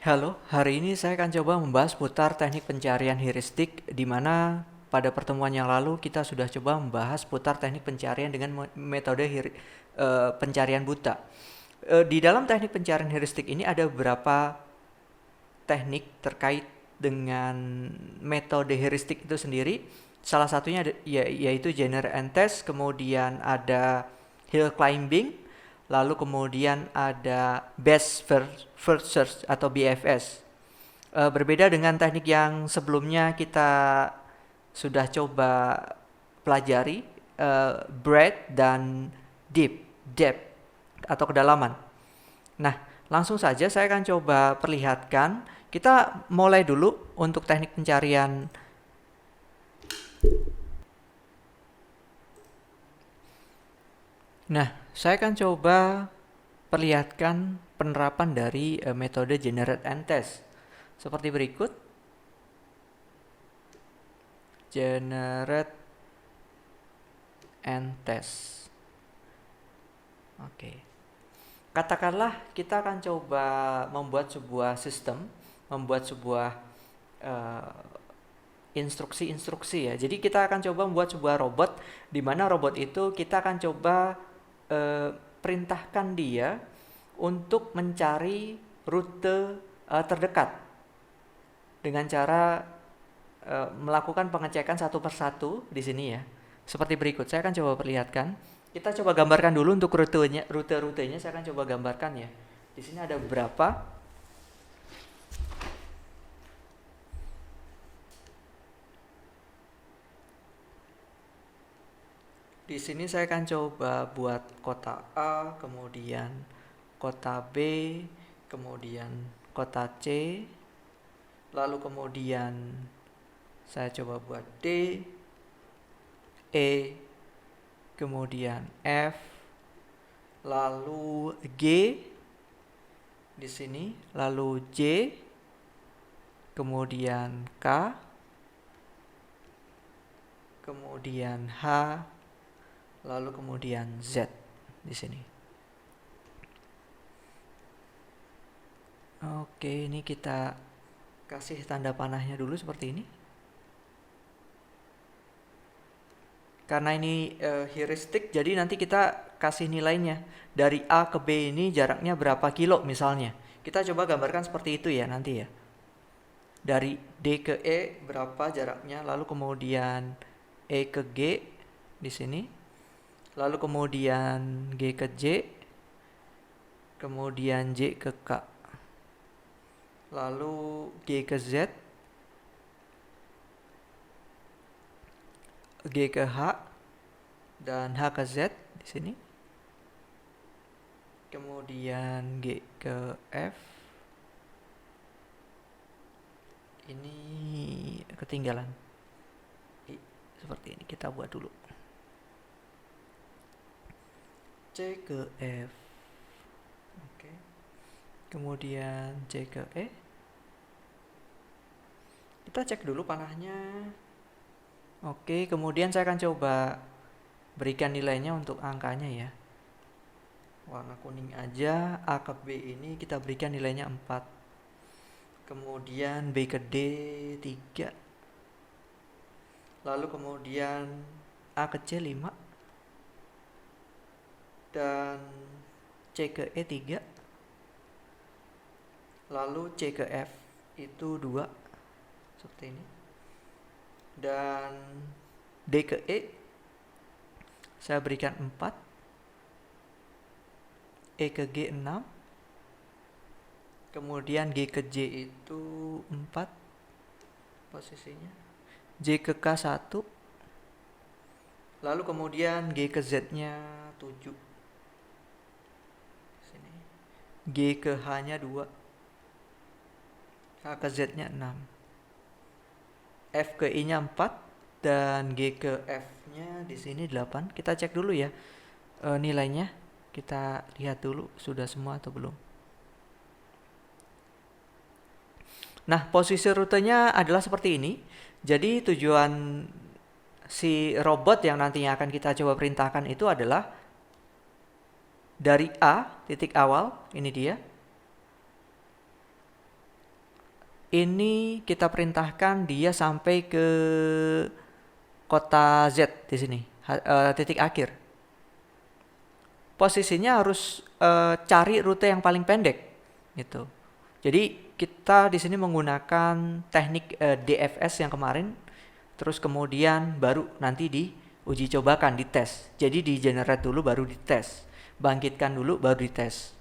Halo, hari ini saya akan coba membahas putar teknik pencarian heuristik di mana pada pertemuan yang lalu kita sudah coba membahas putar teknik pencarian dengan metode pencarian buta. Di dalam teknik pencarian heuristik ini ada beberapa teknik terkait dengan metode heuristik itu sendiri. Salah satunya yaitu generate and test, kemudian ada hill climbing, lalu kemudian ada best first search atau BFS. Berbeda dengan teknik yang sebelumnya kita sudah coba pelajari, breadth dan depth atau kedalaman. Nah, langsung saja saya akan coba perlihatkan. Kita mulai dulu untuk teknik pencarian. Nah, saya akan coba perlihatkan penerapan dari metode generate and test seperti berikut. Generate and test. Oke. Katakanlah kita akan coba membuat sebuah sistem, membuat sebuah instruksi-instruksi ya. Jadi kita akan coba membuat sebuah robot, di mana robot itu kita akan coba perintahkan dia untuk mencari rute terdekat dengan cara melakukan pengecekan satu persatu di sini ya. Seperti berikut, saya akan coba perlihatkan. Kita coba gambarkan dulu untuk rute-rutenya saya akan coba gambarkan ya. Di sini ada beberapa. Di sini saya akan coba buat kota A, kemudian kota B, kemudian kota C, lalu kemudian saya coba buat D, E, kemudian F, lalu G di sini, lalu J, kemudian K, kemudian H, lalu kemudian Z di sini. Oke, ini kita kasih tanda panahnya dulu seperti ini. Karena ini heuristik, jadi nanti kita kasih nilainya. Dari A ke B ini jaraknya berapa kilo misalnya. Kita coba gambarkan seperti itu ya nanti ya. Dari D ke E berapa jaraknya, lalu kemudian E ke G di sini. Lalu kemudian G ke J, kemudian J ke K. Lalu G ke Z, G ke H, dan H ke Z di sini. Kemudian G ke F. Ini ketinggalan. Seperti ini kita buat dulu. C ke F. Oke. Kemudian C ke E. Kita cek dulu panahnya. Oke, kemudian saya akan coba berikan nilainya untuk angkanya ya. Warna kuning aja. A ke B ini kita berikan nilainya 4. Kemudian B ke D 3. Lalu kemudian A ke C 5. Dan C ke E 3. Lalu C ke F itu 2. Seperti ini. Dan D ke E saya berikan 4. E ke G 6. Kemudian G ke J itu 4 posisinya. J ke K 1. Lalu kemudian G ke Z nya 7. Sini. G ke H nya 2. H ke Z nya 6. F ke I nya 4 dan G ke F nya di sini 8. Kita cek dulu ya nilainya. Kita lihat dulu sudah semua atau belum. Nah, posisi rutenya adalah seperti ini. Jadi tujuan si robot yang nantinya akan kita coba perintahkan itu adalah dari A, titik awal, ini dia. ini kita perintahkan dia sampai ke kota Z di sini, titik akhir. Posisinya harus cari rute yang paling pendek gitu. Jadi kita di sini menggunakan teknik DFS yang kemarin, terus kemudian baru nanti diuji cobakan, dites. Jadi di generate dulu baru dites, bangkitkan dulu baru dites.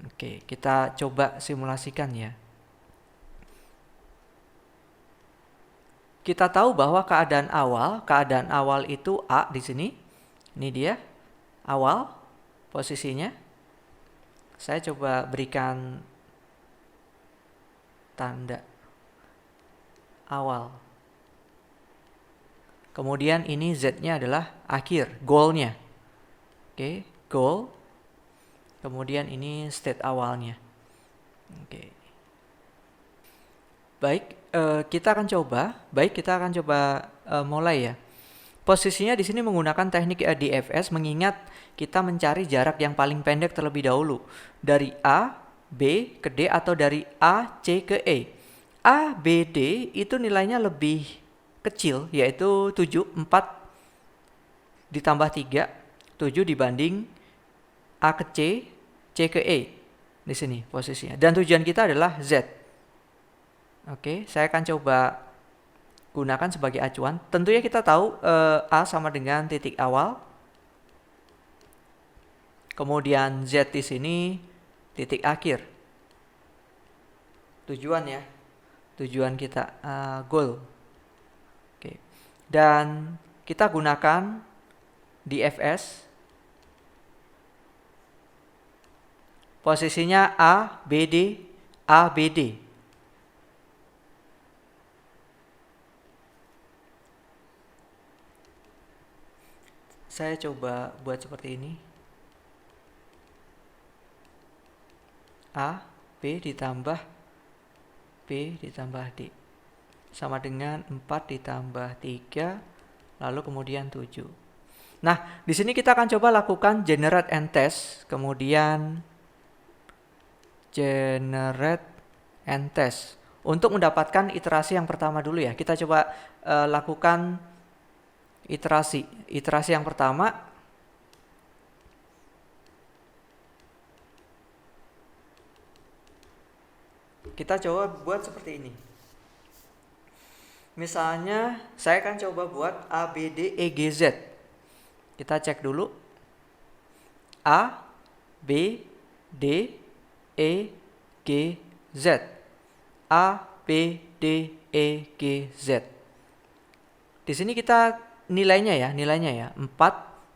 Oke, kita coba simulasikan ya. Kita tahu bahwa keadaan awal itu A di sini. Ini dia awal posisinya. Saya coba berikan tanda awal. Kemudian ini Z-nya adalah akhir, goal-nya. Oke, goal. Kemudian ini state awalnya. Oke. Baik, kita akan coba mulai ya. Posisinya di sini menggunakan teknik DFS, mengingat kita mencari jarak yang paling pendek terlebih dahulu. Dari A, B ke D atau dari A, C ke E. A, B, D itu nilainya lebih kecil, yaitu 7, 4 ditambah 3, 7 dibanding A ke C, C ke E. Di sini posisinya. Dan tujuan kita adalah Z. Oke, saya akan coba gunakan sebagai acuan. Tentunya kita tahu A sama dengan titik awal. Kemudian Z di sini titik akhir. Tujuan ya. Tujuan kita goal. Oke. Dan kita gunakan DFS. Posisinya A, B, D, A, B, D. Saya coba buat seperti ini. A, B ditambah B ditambah D. Sama dengan 4 ditambah 3, lalu kemudian 7. Nah, di sini kita akan coba lakukan generate and test, kemudian generate and test. Untuk mendapatkan iterasi yang pertama dulu ya. Kita coba lakukan iterasi yang pertama. Kita coba buat seperti ini. Misalnya saya akan coba buat A, B, D, E, G, Z. Kita cek dulu. A, B, D, E, G, Z. A, B, D, E, G, Z. Di sini kita nilainya ya 4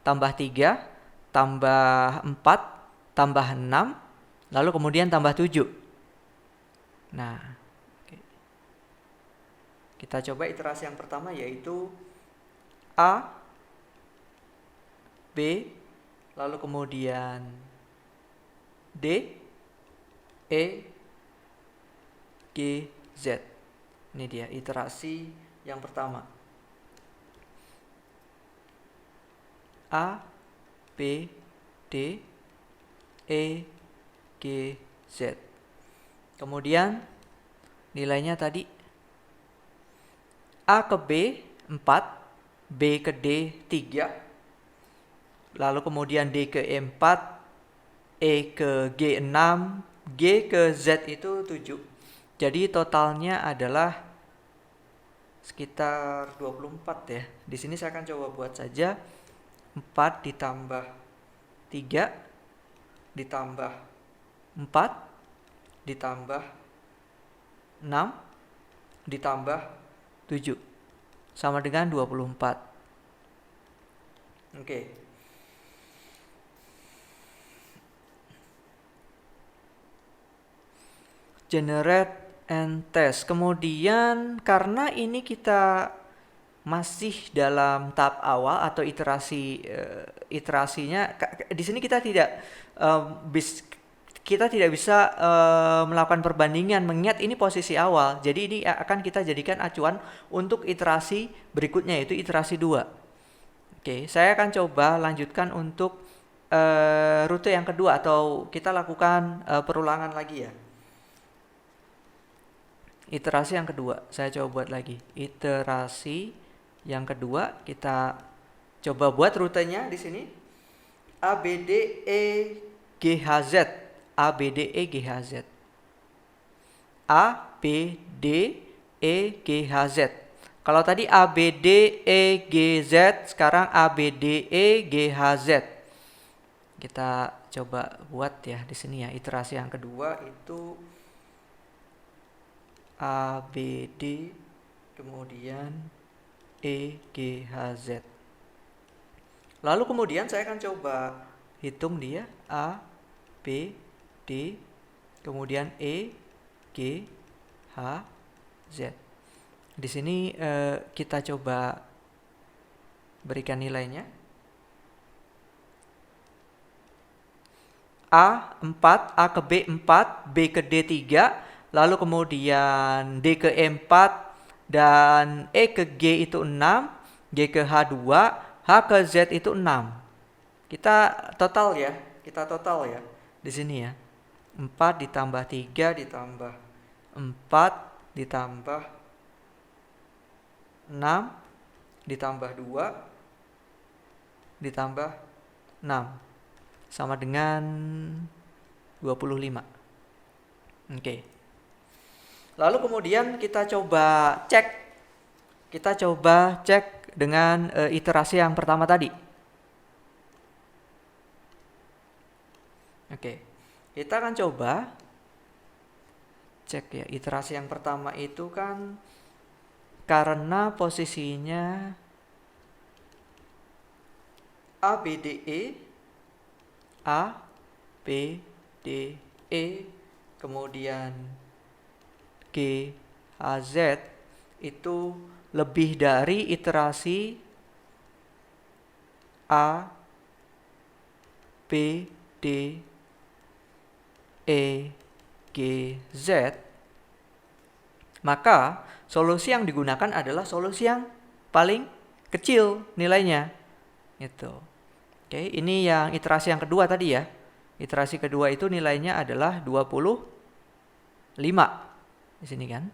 tambah 3 tambah 4 tambah 6 lalu kemudian tambah 7. Nah, kita coba iterasi yang pertama yaitu A, B, lalu kemudian D, E, G, Z. Ini dia iterasi yang pertama. A, B, D, E, G, Z. Kemudian nilainya tadi A ke B 4, B ke D 3, lalu kemudian D ke E 4, E ke G 6, G ke Z itu 7. Jadi totalnya adalah sekitar 24 ya. Di sini saya akan coba buat saja 4 ditambah 3 ditambah 4 ditambah 6 ditambah 7 sama dengan 24. Oke. Generate and test. Kemudian karena ini kita masih dalam tahap awal atau iterasinya di sini kita tidak bisa melakukan perbandingan mengingat ini posisi awal. Jadi ini akan kita jadikan acuan untuk iterasi berikutnya yaitu iterasi 2. Oke, saya akan coba lanjutkan untuk rute yang kedua atau kita lakukan perulangan lagi ya. iterasi yang kedua, saya coba buat lagi. Iterasi yang kedua, kita coba buat rutenya di sini. A B D E G H Z. A B D E G H Z. A B D E G H Z. Kalau tadi A B D E G Z, sekarang A B D E G H Z. Kita coba buat ya di sini ya. Iterasi yang kedua itu A B D kemudian E G H Z. Lalu kemudian saya akan coba hitung dia A B D kemudian E G H Z. Di sini kita coba berikan nilainya. A 4, A ke B 4, B ke D 3, lalu kemudian D ke E 4, dan E ke G itu 6, G ke H 2, H ke Z itu 6. Kita total ya, di sini ya. 4 ditambah 3 ditambah 4 ditambah 6 ditambah 2 ditambah 6 sama dengan 25. Oke. Lalu kemudian kita coba cek dengan iterasi yang pertama tadi. Oke. Kita akan coba cek ya, iterasi yang pertama itu kan karena posisinya A B D E A B D E kemudian G H Z itu lebih dari iterasi A B D E G Z, maka solusi yang digunakan adalah solusi yang paling kecil nilainya. Gitu. Oke, ini yang iterasi yang kedua tadi ya. Iterasi kedua itu nilainya adalah 25. Di sini kan.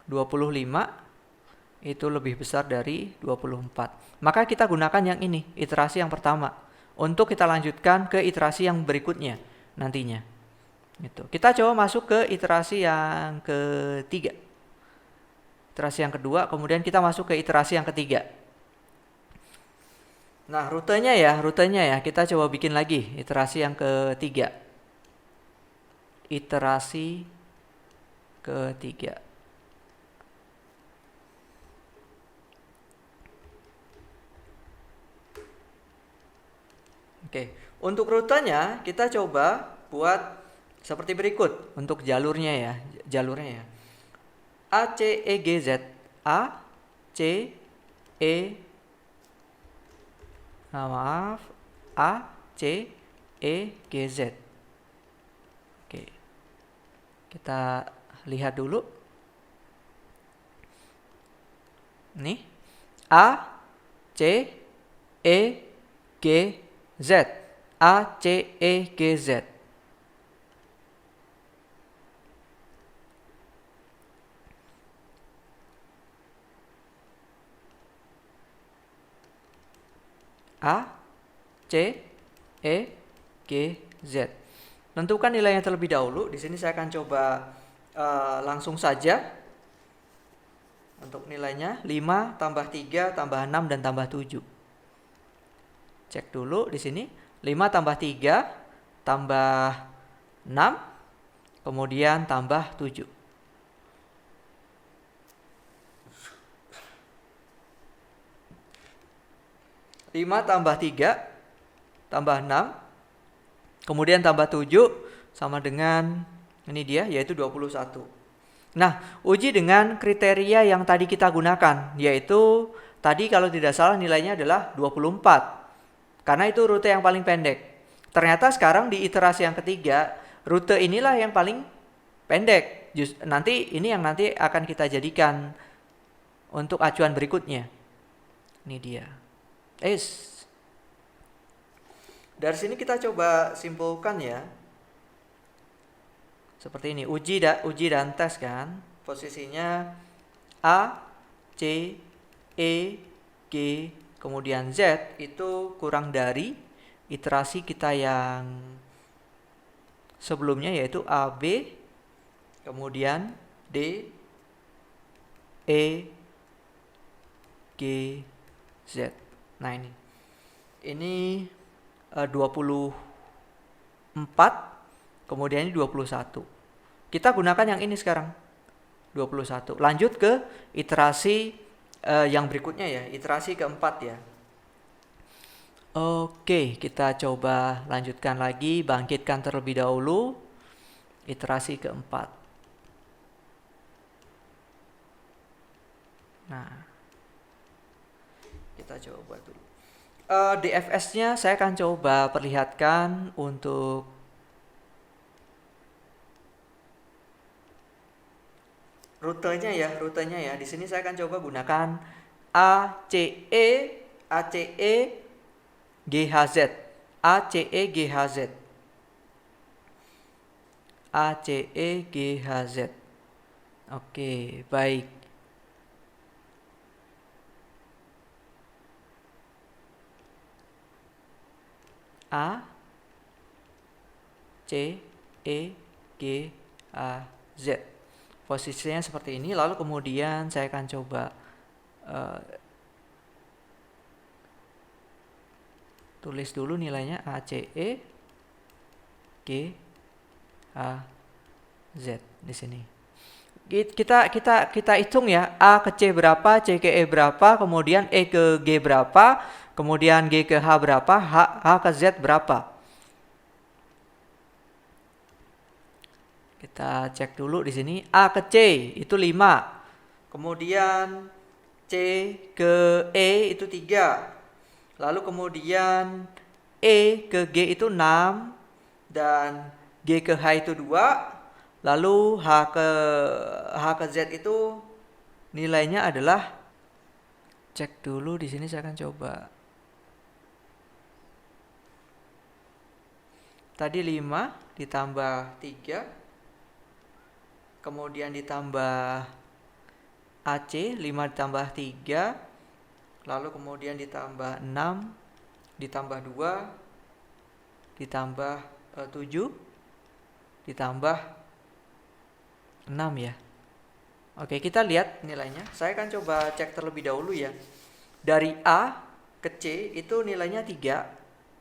25 itu lebih besar dari 24. Maka kita gunakan yang ini, iterasi yang pertama. Untuk kita lanjutkan ke iterasi yang berikutnya nantinya. Gitu. Kita coba masuk ke iterasi yang ketiga. Iterasi yang kedua, kemudian kita masuk ke iterasi yang ketiga. Nah, rutenya ya, kita coba bikin lagi iterasi yang ketiga. Iterasi ketiga. Oke, untuk rutenya kita coba buat seperti berikut untuk jalurnya ya. A C E G Z, A C E A C E G Z. Oke. Kita lihat dulu. Nih. A C E G Z. A C E G Z. A, C, E, G, Z. Tentukan nilainya terlebih dahulu. Di sini saya akan coba langsung saja. Untuk nilainya 5 tambah 3 tambah 6 dan tambah 7. Cek dulu di sini. 5 tambah 3 tambah 6 kemudian tambah 7. 5 tambah 3 tambah 6 kemudian tambah 7 sama dengan ini dia, yaitu 21. Nah, uji dengan kriteria yang tadi kita gunakan, yaitu tadi kalau tidak salah nilainya adalah 24 karena itu rute yang paling pendek. Ternyata sekarang di iterasi yang ketiga, rute inilah yang paling pendek. Nanti ini yang nanti akan kita jadikan untuk acuan berikutnya. Ini dia. Dari sini kita coba simpulkan ya. Seperti ini, uji dan tes kan. posisinya A, C, E, G, kemudian Z itu kurang dari iterasi kita yang sebelumnya, yaitu A, B, kemudian D, E, G, Z. Nah ini 24, kemudian ini 21. Kita gunakan yang ini sekarang, 21. Lanjut ke iterasi yang berikutnya ya, iterasi keempat ya. Oke, kita coba lanjutkan lagi, bangkitkan terlebih dahulu, iterasi keempat. Nah, kita coba buat dulu. DFS-nya saya akan coba perlihatkan untuk rutenya ya. Di sini saya akan coba gunakan ACE, ACE, GHZ, ACE, GHZ, ACE, GHZ. Oke, baik. A, C, E, G, A, Z. Posisinya seperti ini. Lalu kemudian saya akan coba tulis dulu nilainya A, C, E, G, A, Z di sini. Kita hitung ya, A ke C berapa, C ke E berapa, kemudian E ke G berapa, kemudian G ke H berapa, H ke Z berapa. Kita cek dulu di sini. A ke C itu 5. Kemudian C ke E itu 3. Lalu kemudian E ke G itu 6 dan G ke H itu 2. Lalu H ke Z itu nilainya adalah, cek dulu di sini, saya akan coba. Tadi 5 ditambah 3, kemudian ditambah AC, 5 ditambah 3, lalu kemudian ditambah 6, ditambah 2, ditambah 7, ditambah 6 ya. Oke, kita lihat nilainya. Saya akan coba cek terlebih dahulu ya. Dari A ke C itu nilainya 3.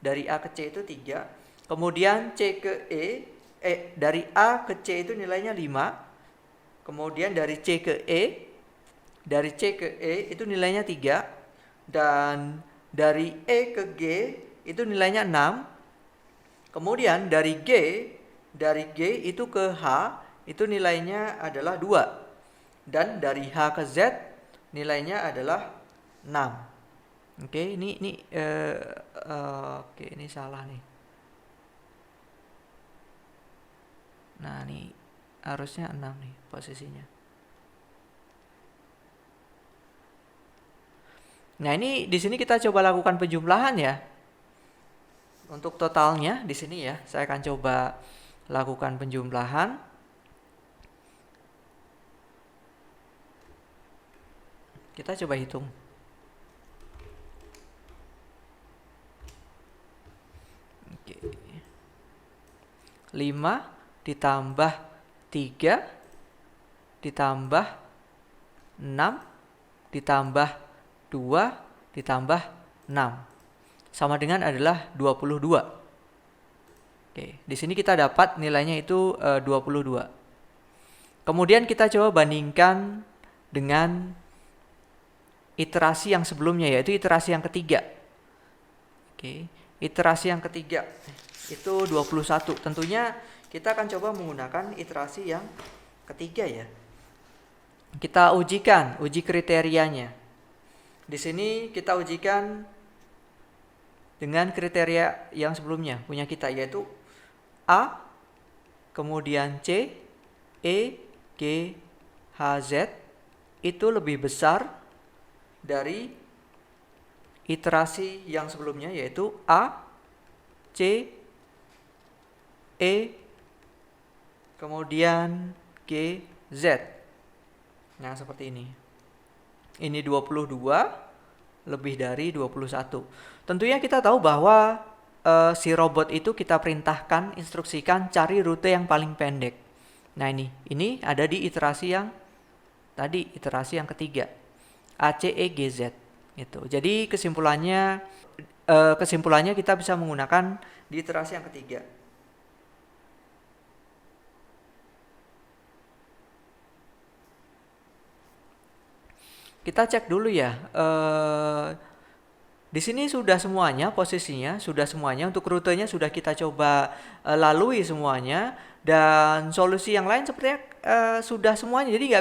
Dari A ke C itu 3. Kemudian C ke E, dari A ke C itu nilainya 5. Kemudian dari C ke E, dari C ke E itu nilainya 3. Dan dari E ke G itu nilainya 6. Kemudian dari G itu ke H itu nilainya adalah 2. Dan dari H ke Z nilainya adalah 6. Oke, ini salah nih. Nah, ini harusnya 6 nih posisinya. Nah, ini di sini kita coba lakukan penjumlahan ya. Untuk totalnya di sini ya, saya akan coba lakukan penjumlahan. Kita coba hitung. Oke. 5 ditambah 3 ditambah 6 ditambah 2 ditambah 6 sama dengan adalah 22. Oke, di sini kita dapat nilainya itu 22. Kemudian kita coba bandingkan dengan iterasi yang sebelumnya, yaitu iterasi yang ketiga. Oke, iterasi yang ketiga itu 21. Tentunya kita akan coba menggunakan iterasi yang ketiga ya. Kita uji kriterianya. Di sini kita ujikan dengan kriteria yang sebelumnya punya kita, yaitu A, kemudian C, E, G, H, Z itu lebih besar dari iterasi yang sebelumnya, yaitu A, C, E, kemudian G, Z. Nah, seperti ini. Ini 22 lebih dari 21. Tentunya kita tahu bahwa si robot itu kita perintahkan, instruksikan cari rute yang paling pendek. Nah, ini ada di iterasi yang tadi, iterasi yang ketiga. ACEGZ itu. Jadi kesimpulannya kita bisa menggunakan di iterasi yang ketiga. Kita cek dulu ya. Di sini sudah semuanya, posisinya sudah semuanya, untuk rutenya sudah kita coba lalui semuanya, dan solusi yang lain sepertinya sudah semuanya. Jadi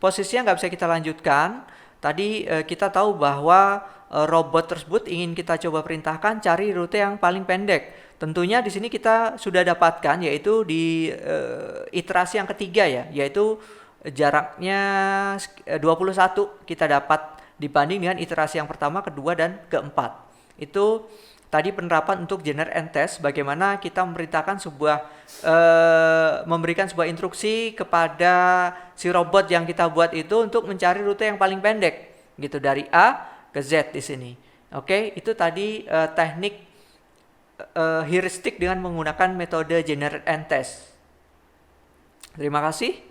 posisinya nggak bisa kita lanjutkan. Tadi kita tahu bahwa robot tersebut ingin kita coba perintahkan cari rute yang paling pendek. Tentunya di sini kita sudah dapatkan, yaitu di iterasi yang ketiga ya, yaitu jaraknya 21 kita dapat dibanding dengan iterasi yang pertama, kedua, dan keempat. Itu tadi penerapan untuk generate and test, bagaimana kita memberikan sebuah instruksi kepada si robot yang kita buat itu untuk mencari rute yang paling pendek gitu dari A ke Z di sini. Oke, itu tadi teknik heuristik dengan menggunakan metode generate and test. Terima kasih.